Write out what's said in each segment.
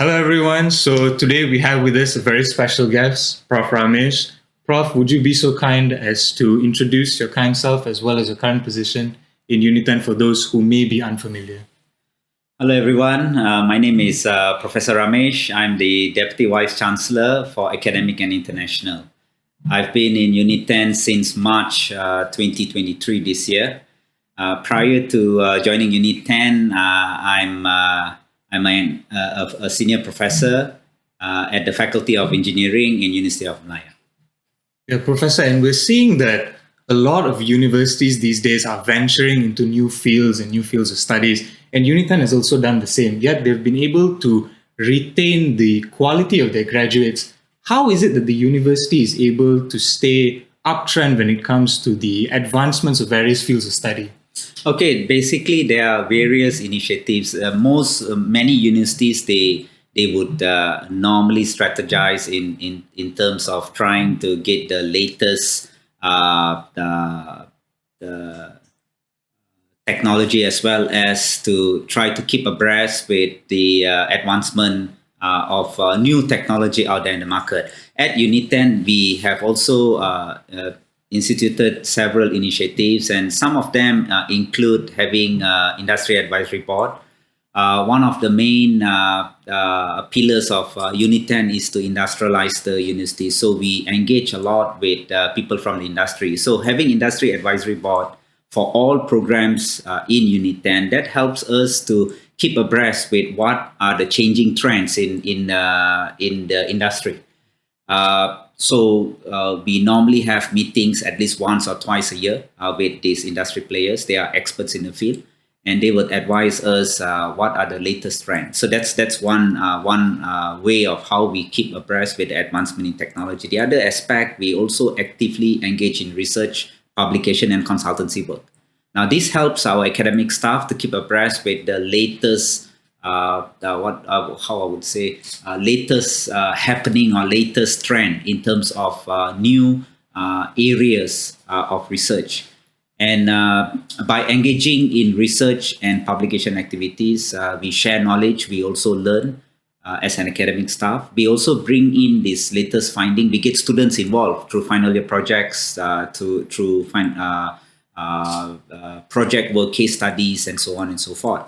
Hello, everyone. So today we have with us a very special guest, Prof. Ramesh. Prof, would you be so kind as to introduce your kind self as well as your current position in Uniten for those who may be unfamiliar? Hello, everyone. My name is Professor Ramesh. I'm the Deputy Vice Chancellor for Academic and International. I've been in Uniten since March 2023 this year. Prior to joining Uniten, I'm a senior professor at the Faculty of Engineering in University of Malaya. Yeah, Professor, and we're seeing that a lot of universities these days are venturing into new fields and new fields of studies, and Uniten has also done the same. Yet they've been able to retain the quality of their graduates. How is it that the university is able to stay uptrend when it comes to the advancements of various fields of study? Okay, basically there are various initiatives. Many universities they would normally strategize in terms of trying to get the latest the technology, as well as to try to keep abreast with the advancement of new technology out there in the market. At Uniten, we have also instituted several initiatives, and some of them include having industry advisory board. One of the main pillars of Uniten is to industrialize the university. So we engage a lot with people from the industry. So having industry advisory board for all programs in Uniten, that helps us to keep abreast with what are the changing trends in the industry. So we normally have meetings at least once or twice a year with these industry players. They are experts in the field, and they would advise us what are the latest trends. So that's one way of how we keep abreast with the advancement in technology. The other aspect, we also actively engage in research, publication, and consultancy work. Now, this helps our academic staff to keep abreast with the latest latest happening or latest trend in terms of new areas of research. And by engaging in research and publication activities, we share knowledge. We also learn as an academic staff. We also bring in this latest finding. We get students involved through final year projects, through project work, case studies, and so on and so forth.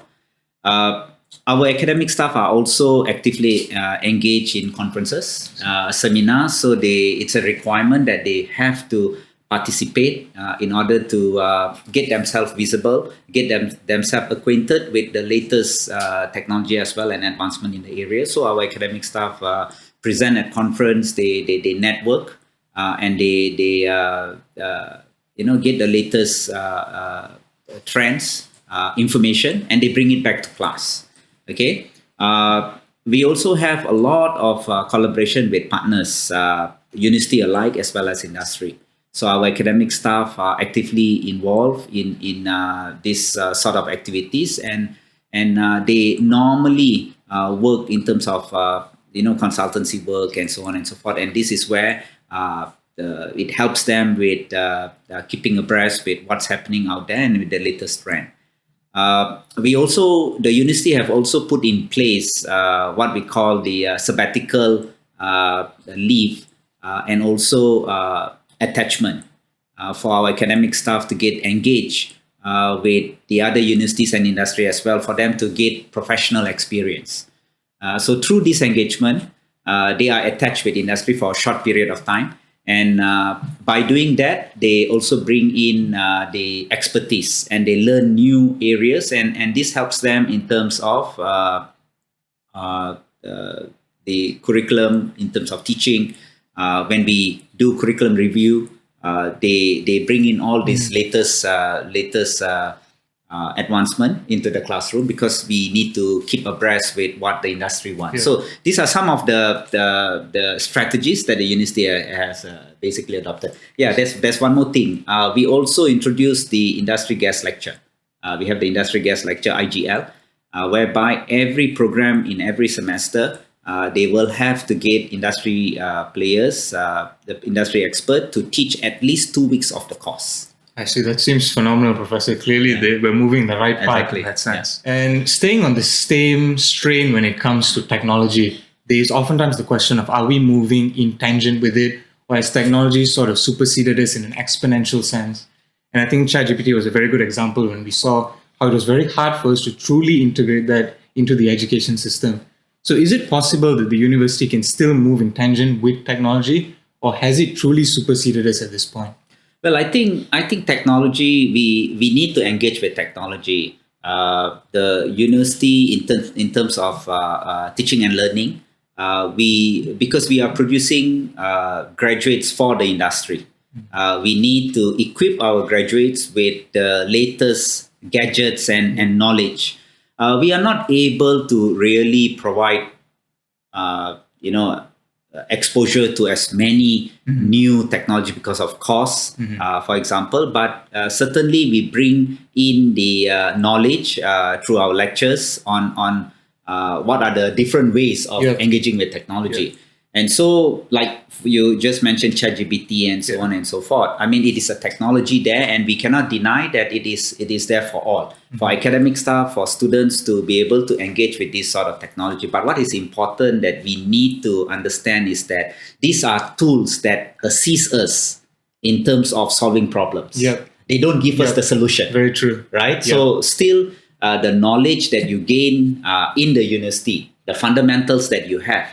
Our academic staff are also actively engaged in conferences, seminars. So it's a requirement that they have to participate in order to get themselves visible, get themselves acquainted with the latest technology as well and advancement in the area. So our academic staff present at conference, they network, and they get the latest trends, information, and they bring it back to class. Okay. We also have a lot of collaboration with partners, university alike as well as industry. So our academic staff are actively involved in this sort of activities, and they normally work in terms of consultancy work and so on and so forth. And this is where it helps them with keeping abreast with what's happening out there and with the latest trend. The university have also put in place what we call the sabbatical leave and also attachment for our academic staff to get engaged with the other universities and industry as well, for them to get professional experience. So through this engagement, they are attached with industry for a short period of time. And by doing that, they also bring in the expertise, and they learn new areas, and this helps them in terms of the curriculum, in terms of teaching. When we do curriculum review, they bring in all this latest advancement into the classroom, because we need to keep abreast with what the industry wants. Yeah. So these are some of the strategies that the university has basically adopted. Yeah, there's one more thing. We also introduced the industry guest lecture. We have the industry guest lecture, IGL, whereby every program in every semester, they will have to get industry players, the industry expert, to teach at least 2 weeks of the course. I see. That seems phenomenal, Professor. Clearly, they were moving the right path Exactly. in that sense. And staying on the same strain when it comes to technology, there's oftentimes the question of, are we moving in tangent with it, or has technology sort of superseded us in an exponential sense? And I think ChatGPT was a very good example when we saw how it was very hard for us to truly integrate that into the education system. So is it possible that the university can still move in tangent with technology, or has it truly superseded us at this point? Well, I think technology. We need to engage with technology. The university in terms of teaching and learning, because we are producing graduates for the industry. We need to equip our graduates with the latest gadgets and knowledge. We are not able to really provide, exposure to as many new technology because of cost, for example. But certainly, we bring in the knowledge through our lectures on what are the different ways of engaging with technology. And so, like you just mentioned, ChatGPT and so on and so forth. I mean, it is a technology there, and we cannot deny that it is there for all, for academic staff, for students to be able to engage with this sort of technology. But what is important that we need to understand is that these are tools that assist us in terms of solving problems. They don't give us the solution. Very true. Right? So still, the knowledge that you gain in the university, the fundamentals that you have,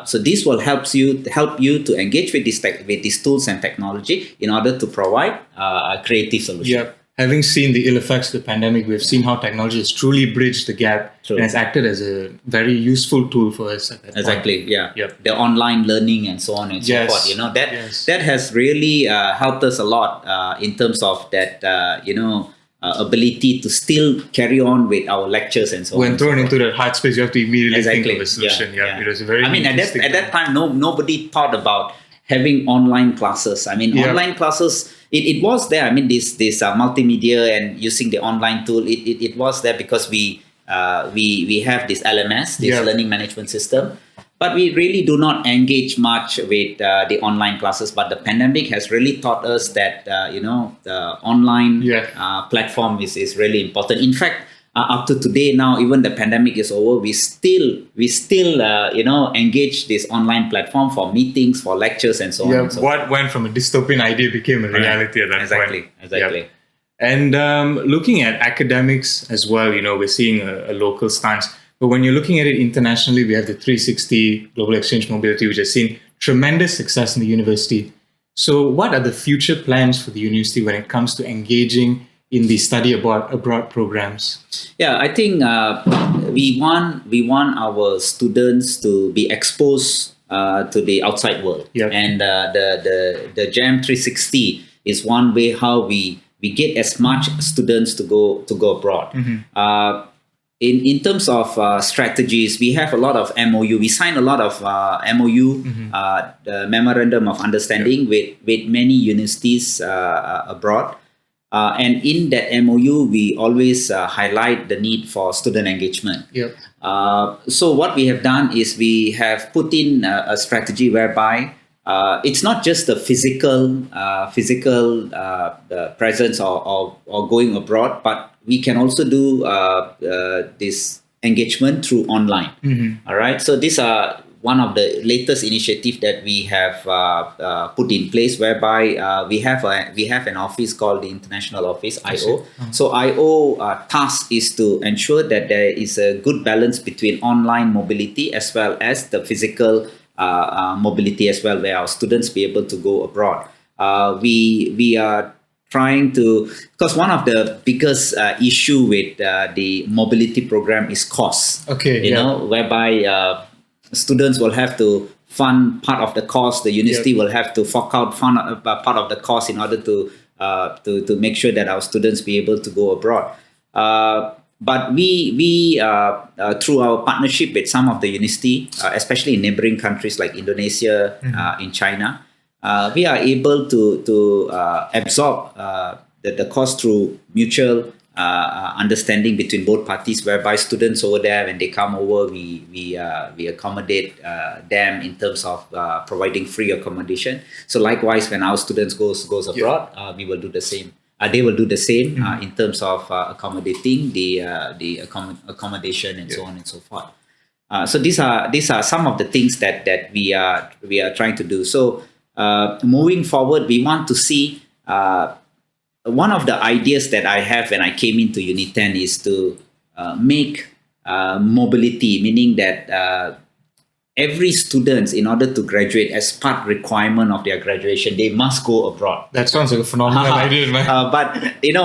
so this will help you to engage with these tools and technology in order to provide a creative solution. Having seen the ill effects of the pandemic, we've seen how technology has truly bridged the gap and has acted as a very useful tool for us at that point. Exactly. The online learning and so on and so forth. That has really helped us a lot in terms of that. Ability to still carry on with our lectures and so on. When thrown into that hard space, you have to immediately think of a solution. It was a very. I mean, at that time, nobody thought about having online classes. I mean, online classes. It was there. I mean, this multimedia and using the online tool. It was there because we have this LMS, this learning management system. But we really do not engage much with the online classes. But the pandemic has really taught us that the online platform is really important. In fact, up to today now, even the pandemic is over, we still engage this online platform for meetings, for lectures, and so on. And so what went from a dystopian idea became a reality at that point. Exactly. And looking at academics as well, we're seeing a local stance. But when you're looking at it internationally, we have the 360 Global Exchange Mobility, which has seen tremendous success in the university. So what are the future plans for the university when it comes to engaging in the study abroad programs? I think we want our students to be exposed to the outside world. And the JAM 360 is one way how we get as much students to go abroad. In terms of strategies, we have a lot of MOU. We signed a lot of MOU, the Memorandum of Understanding with many universities abroad. And in that MOU, we always highlight the need for student engagement. So what we have done is we have put in a strategy whereby it's not just the physical presence or going abroad, but we can also do this engagement through online. All right. So these are one of the latest initiatives that we have put in place, whereby we have an office called the International Office, IO. So IO task is to ensure that there is a good balance between online mobility as well as the physical mobility as well, where our students be able to go abroad. We are trying to, because one of the biggest issue with the mobility program is cost. Whereby students will have to fund part of the cost. The university will have to fork out part of the cost in order to make sure that our students be able to go abroad. But we through our partnership with some of the university, especially in neighboring countries like Indonesia, in China, we are able to absorb the cost through mutual understanding between both parties, whereby students over there, when they come over, we accommodate them in terms of providing free accommodation. So likewise, when our students goes abroad, we will do the same. They will do the same in terms of accommodating the accommodation and so on and so forth. So these are some of the things that we are trying to do. So moving forward, we want to see. One of the ideas that I have when I came into Uniten is to make mobility, meaning that every student, in order to graduate, as part requirement of their graduation, they must go abroad. That sounds like a phenomenal idea, man. But in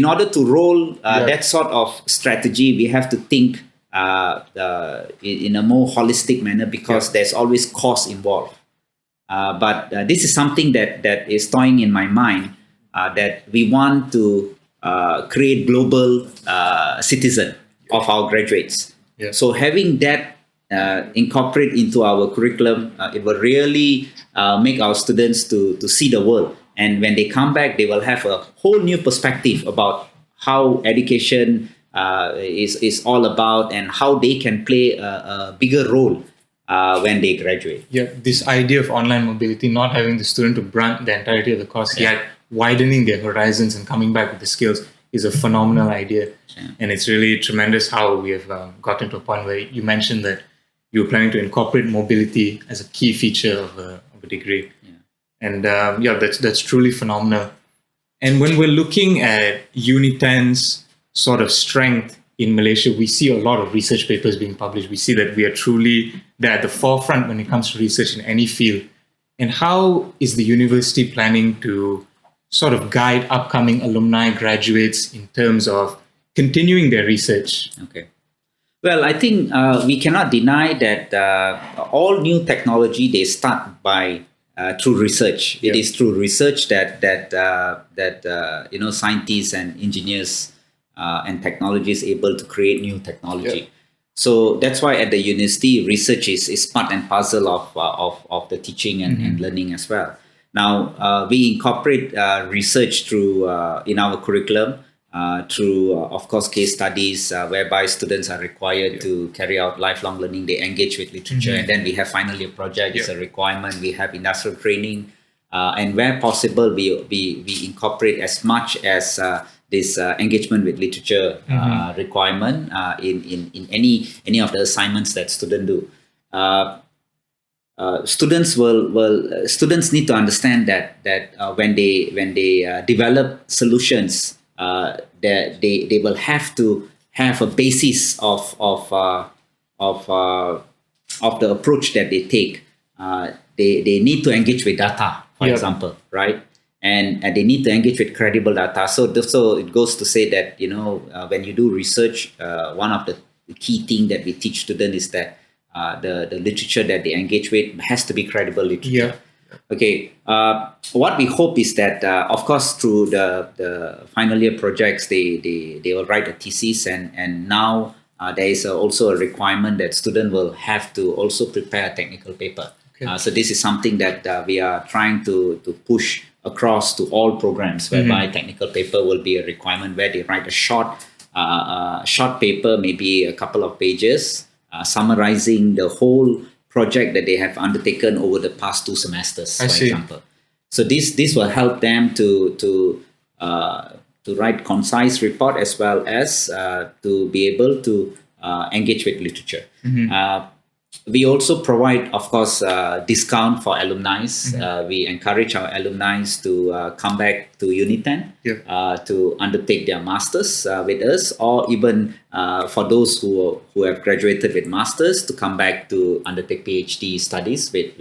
order to roll that sort of strategy, we have to think in a more holistic manner, because there's always cost involved. But this is something that is toying in my mind. That we want to create global citizen of our graduates. So having that incorporate into our curriculum, it will really make our students to see the world. And when they come back, they will have a whole new perspective about how education is all about, and how they can play a bigger role when they graduate. Yeah, this idea of online mobility, not having the student to brunt the entirety of the course, yet widening their horizons and coming back with the skills, is a phenomenal idea. And it's really tremendous how we have gotten to a point where you mentioned that you're planning to incorporate mobility as a key feature of a degree. And that's truly phenomenal. And when we're looking at Uniten's sort of strength in Malaysia, we see a lot of research papers being published. We see that we are truly there at the forefront when it comes to research in any field. And how is the university planning to sort of guide upcoming alumni graduates in terms of continuing their research? Okay. Well, I think we cannot deny that all new technology, they start by through research. It is through research that scientists and engineers and technologists able to create new technology. So that's why at the university, research is part and parcel of the teaching and learning as well. Now, we incorporate research through in our curriculum through, of course, case studies whereby students are required to carry out lifelong learning. They engage with literature, and then we have final year project. It's a requirement. We have industrial training, and where possible, we incorporate as much as this engagement with literature requirement in any of the assignments that students do. Students need to understand that when they develop solutions, that they will have to have a basis of the approach that they take. They need to engage with data, for example, right? And they need to engage with credible data. So it goes to say that when you do research, one of the key things that we teach students is that the literature that they engage with has to be credible literature. Okay. What we hope is that, of course, through the final year projects, they will write a thesis, and now there is also a requirement that student will have to also prepare a technical paper. So this is something that we are trying to push across to all programs, whereby technical paper will be a requirement, where they write a short paper, maybe a couple of pages, summarizing the whole project that they have undertaken over the past 2 semesters, for example. So this will help them to write concise report, as well as to be able to engage with literature. We also provide, of course, discount for alumni. We encourage our alumni to come back to Uniten to undertake their masters with us, or even for those who have graduated with masters, to come back to undertake PhD studies with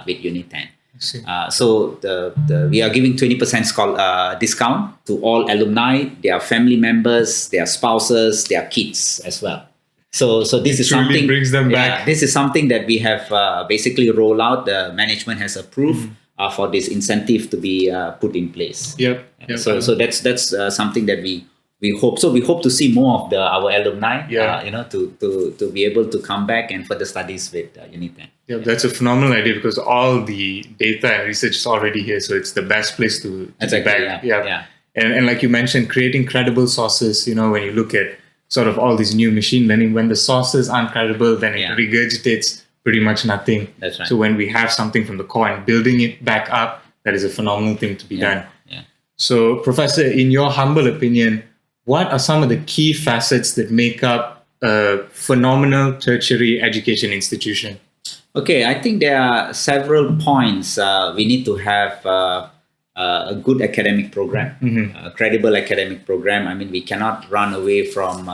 Uniten. So we are giving 20% discount to all alumni, their family members, their spouses, their kids as well. So this is something brings them back. This is something that we have basically rolled out. The management has approved for this incentive to be put in place. So that's something that we hope. So we hope to see more of our alumni. To be able to come back and further studies with Uniten. That's a phenomenal idea, because all the data and research is already here. So it's the best place to be back. And like you mentioned, creating credible sources, when you look at sort of all these new machine learning, when the sources aren't credible, then it regurgitates pretty much nothing. That's right. So when we have something from the core and building it back up, that is a phenomenal thing to be done. Yeah. So, Professor, in your humble opinion, what are some of the key facets that make up a phenomenal tertiary education institution? Okay, I think there are several points. We need to have a good academic program, a credible academic program. I mean, we cannot run away from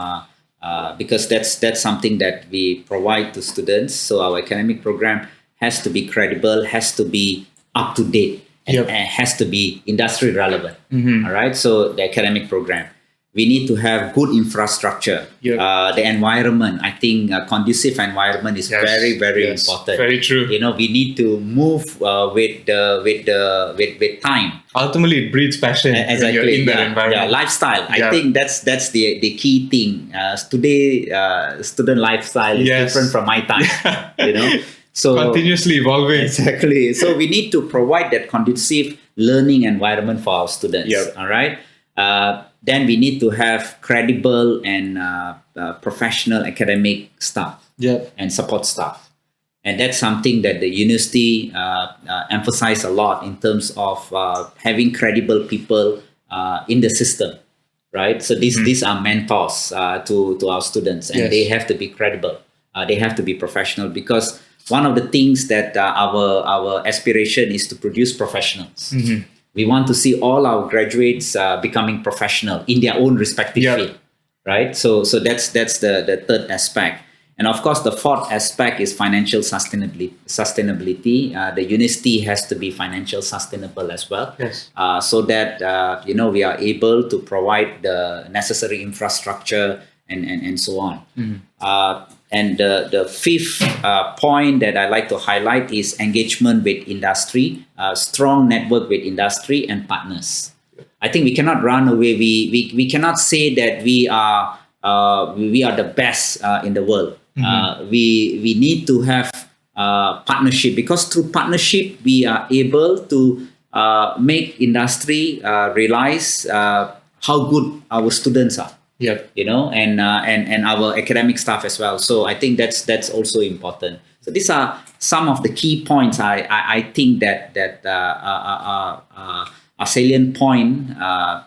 because that's something that we provide to students. So our academic program has to be credible, has to be up to date, and has to be industry relevant. All right. So the academic program. We need to have good infrastructure. The environment, I think, a conducive environment is very, very important. Very true. We need to move with time. Ultimately, it breeds passion when you're in that environment. Lifestyle. I think that's the key thing. Today, student lifestyle is different from my time. So continuously evolving. Exactly. So we need to provide that conducive learning environment for our students. All right. Then we need to have credible and professional academic staff and support staff. And that's something that the university emphasize a lot in terms of having credible people in the system, right? So these are mentors to our students, and they have to be credible. They have to be professional, because one of the things that our aspiration is to produce professionals. We want to see all our graduates becoming professional in their own respective field, right? So that's the third aspect. And of course, the fourth aspect is financial sustainability. The university has to be financial sustainable as well, so that we are able to provide the necessary infrastructure and so on. And the fifth point that I like to highlight is engagement with industry, strong network with industry and partners. I think we cannot run away. We cannot say that we are the best in the world. We need to have partnership, because through partnership we are able to make industry realize how good our students are. And our academic staff as well. So I think that's also important. So these are some of the key points I think that are salient point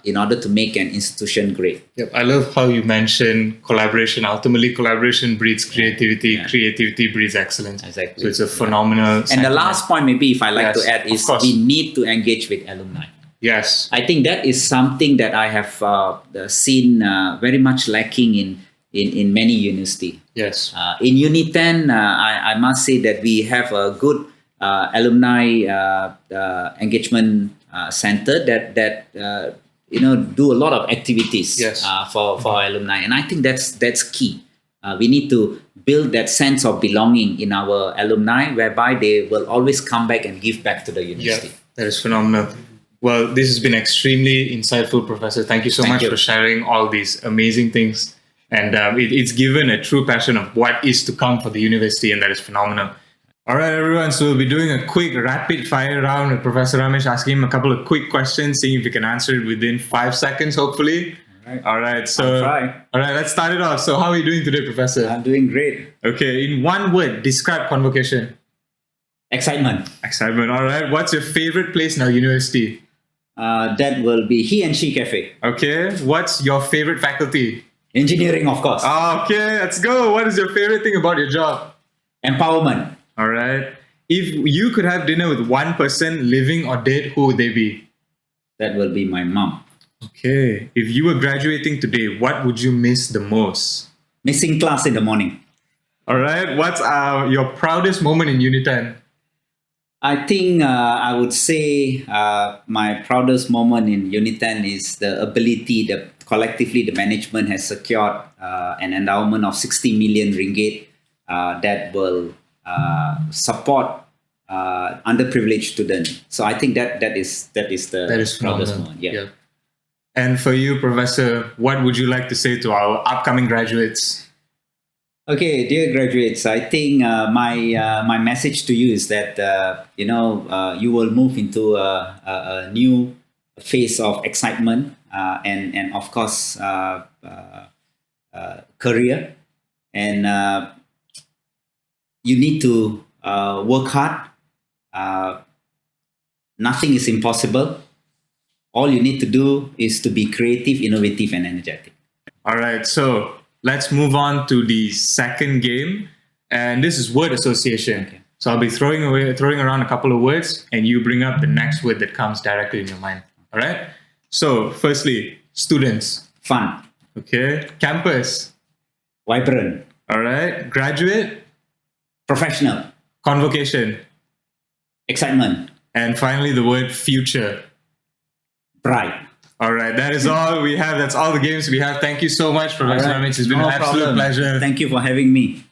in order to make an institution great. I love how you mentioned collaboration. Ultimately, collaboration breeds creativity. Creativity breeds excellence. Exactly. So it's a phenomenal. And the last point, maybe if I like to add, is we need to engage with alumni. Yes, I think that is something that I have seen very much lacking in many universities. Yes. In Uniten, I must say that we have a good alumni engagement center that do a lot of activities for our alumni, and I think that's key. We need to build that sense of belonging in our alumni, whereby they will always come back and give back to the university. That is phenomenal. Well, this has been extremely insightful, Professor. Thank you so much for sharing all these amazing things. And it's given a true passion of what is to come for the university, and that is phenomenal. All right, everyone. So we'll be doing a quick rapid fire round with Professor Ramesh, asking him a couple of quick questions, seeing if he can answer it within 5 seconds, hopefully. All right. So, all right, let's start it off. So how are you doing today, Professor? I'm doing great. Okay. In one word, describe Convocation. Excitement. Excitement. All right. What's your favorite place in our university? That will be He and She Cafe. Okay. What's your favorite faculty? Engineering, of course. Okay, let's go. What is your favorite thing about your job? Empowerment. All right. If you could have dinner with one person, living or dead, who would they be? That will be my mom. Okay. If you were graduating today, what would you miss the most? Missing class in the morning. All right. What's your proudest moment in Uniten? I think I would say my proudest moment in Uniten is the ability that collectively the management has secured an endowment of 60 million ringgit that will support underprivileged students. So I think that is the proudest moment. Yeah. And for you, Professor, what would you like to say to our upcoming graduates? Okay, dear graduates, I think my message to you is that you will move into a new phase of excitement and of course career. And you need to work hard. Nothing is impossible. All you need to do is to be creative, innovative, and energetic. All right, so let's move on to the second game, and this is word association. Okay. So I'll be throwing around a couple of words, and you bring up the next word that comes directly in your mind. All right. So firstly, students. Fun, Okay. Campus. vibrant, All right. Graduate. professional, Convocation. excitement, And finally, the word future. bright. All right, that is all we have. That's all the games we have. Thank you so much, Professor All right. Ramesh. It's been No an absolute problem. pleasure. Thank you for having me.